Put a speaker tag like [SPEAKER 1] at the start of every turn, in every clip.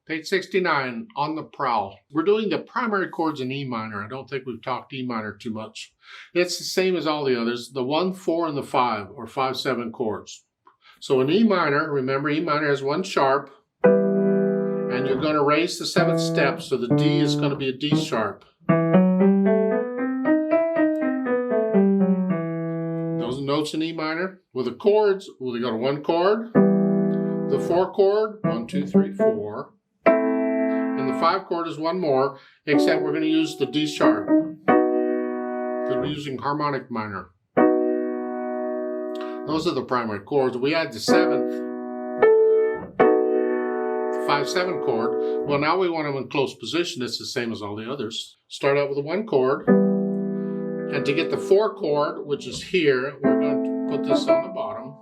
[SPEAKER 1] Page 69, On the Prowl. We're doing the primary chords in E minor. I don't think we've talked E minor too much. It's the same as all the others, the 1, 4, and the 5, or 5, 7 chords. So in E minor, remember E minor has 1 sharp, and you're going to raise the 7th step, so the D is going to be a D sharp. Those notes in E minor. With the chords, well, they go to 1 chord, the 4 chord, 1, 2, 3, 4. And the 5 chord is 1 more, except we're going to use the D sharp because we're using harmonic minor. Those are the primary chords. We add the 7th, 5, 7 chord. Well, now we want them in close position. It's the same as all the others. Start out with a 1 chord, and to get the 4 chord, which is here, we're going to put this on the bottom.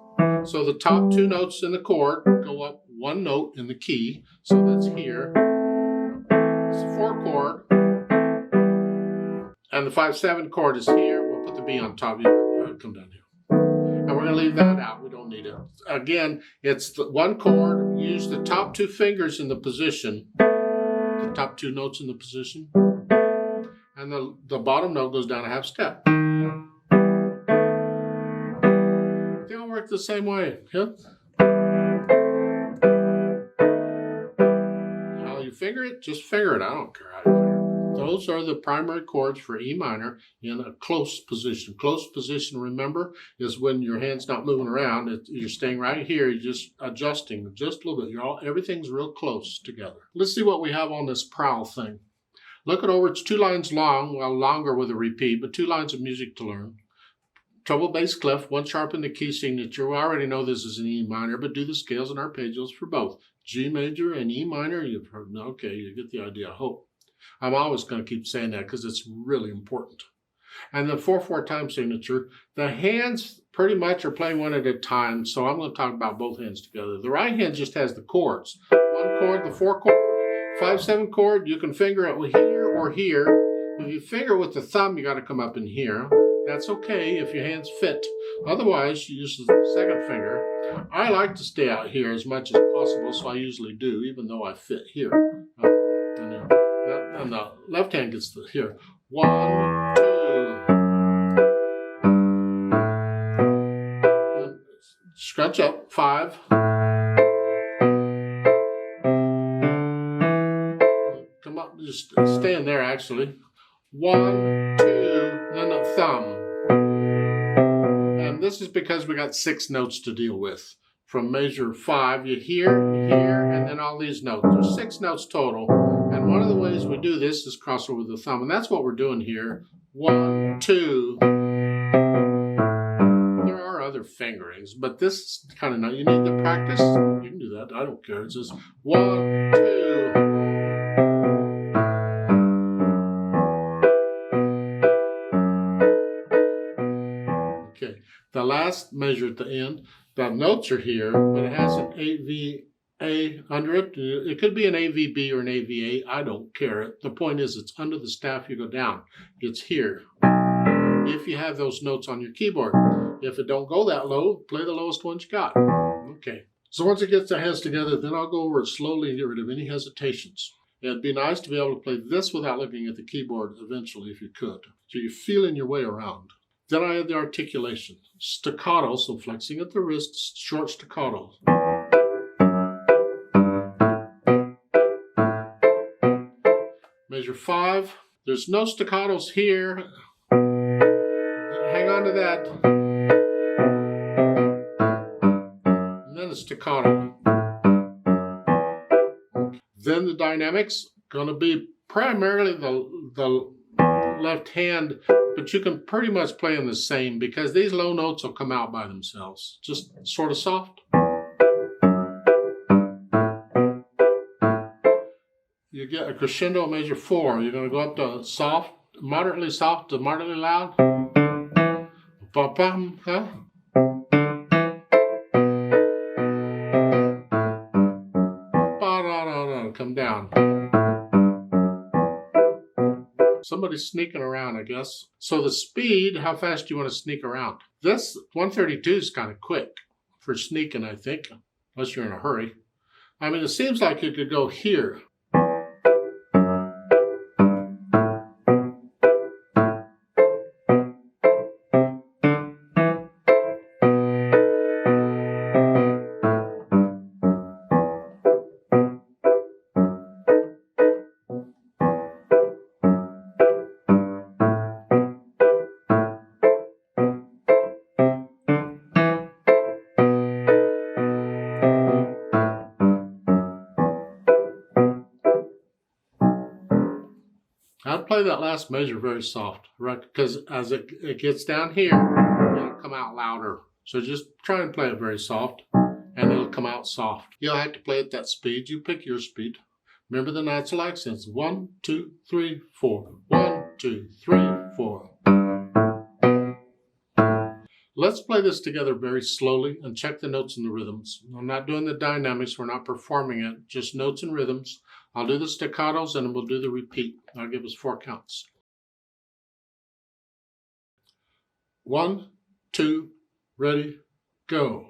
[SPEAKER 1] So the top 2 notes in the chord go up 1 note in the key, so that's here. It's the 4 chord, and the 5, 7 chord is here. We'll put the B on top. Come down here, and we're going to leave that out. We don't need it. Again, it's the 1 chord. Use the top 2 fingers in the position, the top 2 notes in the position, and the bottom note goes down a half step. They all work the same way. Yep. How you finger it, just finger it. I don't care how you finger it. Those are the primary chords for E minor in a close position. Close position, remember, is when your hand's not moving around. You're staying right here. You're just adjusting just a little bit. Everything's real close together. Let's see what we have on this prowl thing. Look it over. It's 2 lines long, well, longer with a repeat, but 2 lines of music to learn. Treble, bass, clef, 1 sharp in the key signature. We already know this is an E minor, but do the scales and arpeggios for both. G major and E minor, you've heard. Okay, you get the idea, I hope. I'm always going to keep saying that because it's really important. And the 4/4 time signature, the hands pretty much are playing one at a time, so I'm going to talk about both hands together. The right hand just has the chords. 1 chord, the 4 chord, 5, 7 chord, you can finger it here or here. If you finger with the thumb, you got to come up in here. That's okay if your hands fit. Otherwise, you use the 2nd finger. I like to stay out here as much as possible, so I usually do, even though I fit here. And the left hand gets here. 1, 2. Scrunch up. 5. Come up. Just stay in there, actually. 1, 2. Then a thumb. And this is because we got 6 notes to deal with. From measure 5, you hear, and then all these notes. There's 6 notes total. And one of the ways we do this is cross over the thumb. And that's what we're doing here. 1, 2. There are other fingerings, but this is kind of nice. You need the practice. You can do that. I don't care. It's just 1, 2. Okay. The last measure at the end. The notes are here, but it has an AVA under it. It could be an AVB or an AVA. I don't care. The point is it's under the staff you go down. It's here. If you have those notes on your keyboard. If it don't go that low, play the lowest ones you got. Okay. So once it gets the hands together, then I'll go over it slowly and get rid of any hesitations. It'd be nice to be able to play this without looking at the keyboard eventually if you could. So you're feeling your way around. Then I have the articulation. Staccato, so flexing at the wrist, short staccato. Measure 5. There's no staccatos here. Hang on to that. And then a staccato. Then the dynamics, going to be primarily the left hand, but you can pretty much play them the same because these low notes will come out by themselves. Just sort of soft. You get a crescendo measure 4. You're going to go up to soft, moderately soft to moderately loud. Ba-bum, huh? Ba-da-da-da, come down. Somebody's sneaking around, I guess. So the speed, how fast do you want to sneak around? This 132 is kind of quick for sneaking, I think, unless you're in a hurry. I mean, it seems like it could go here. I'd play that last measure very soft, right? Because as it gets down here, it'll come out louder. So just try and play it very soft, and it'll come out soft. You'll have to play at that speed. You pick your speed. Remember the natural accents. 1, 2, 3, 4. 1, 2, 3, 4. Let's play this together very slowly and check the notes and the rhythms. I'm not doing the dynamics. We're not performing it. Just notes and rhythms. I'll do the staccatos and we'll do the repeat. I'll give us 4 counts. 1, 2, ready, go.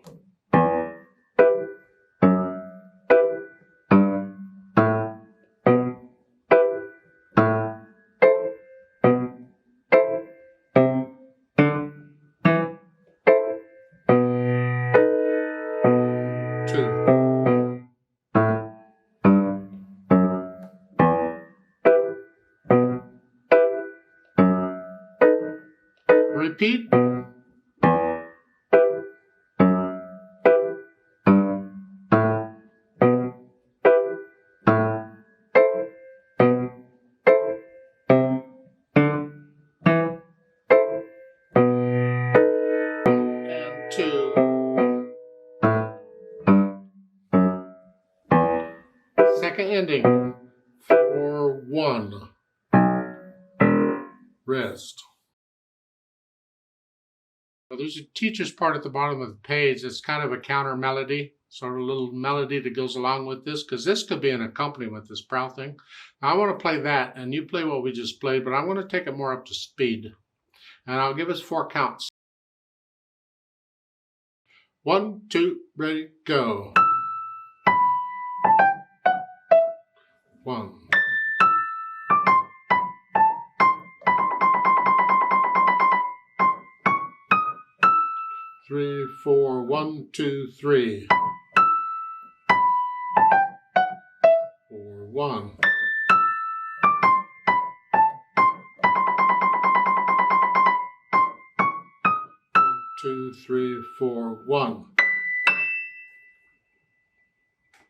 [SPEAKER 1] Repeat. And 2. Second ending. 4, 1. Rest. There's a teacher's part at the bottom of the page. It's kind of a counter melody, sort of a little melody that goes along with this, because this could be an accompaniment, this prowl thing. Now I want to play that, and you play what we just played, but I want to take it more up to speed. And I'll give us 4 counts. 1, 2, ready, go. 1. 3, 4, 1, 2, 3. 4, 1. 2, 3, 4, 1.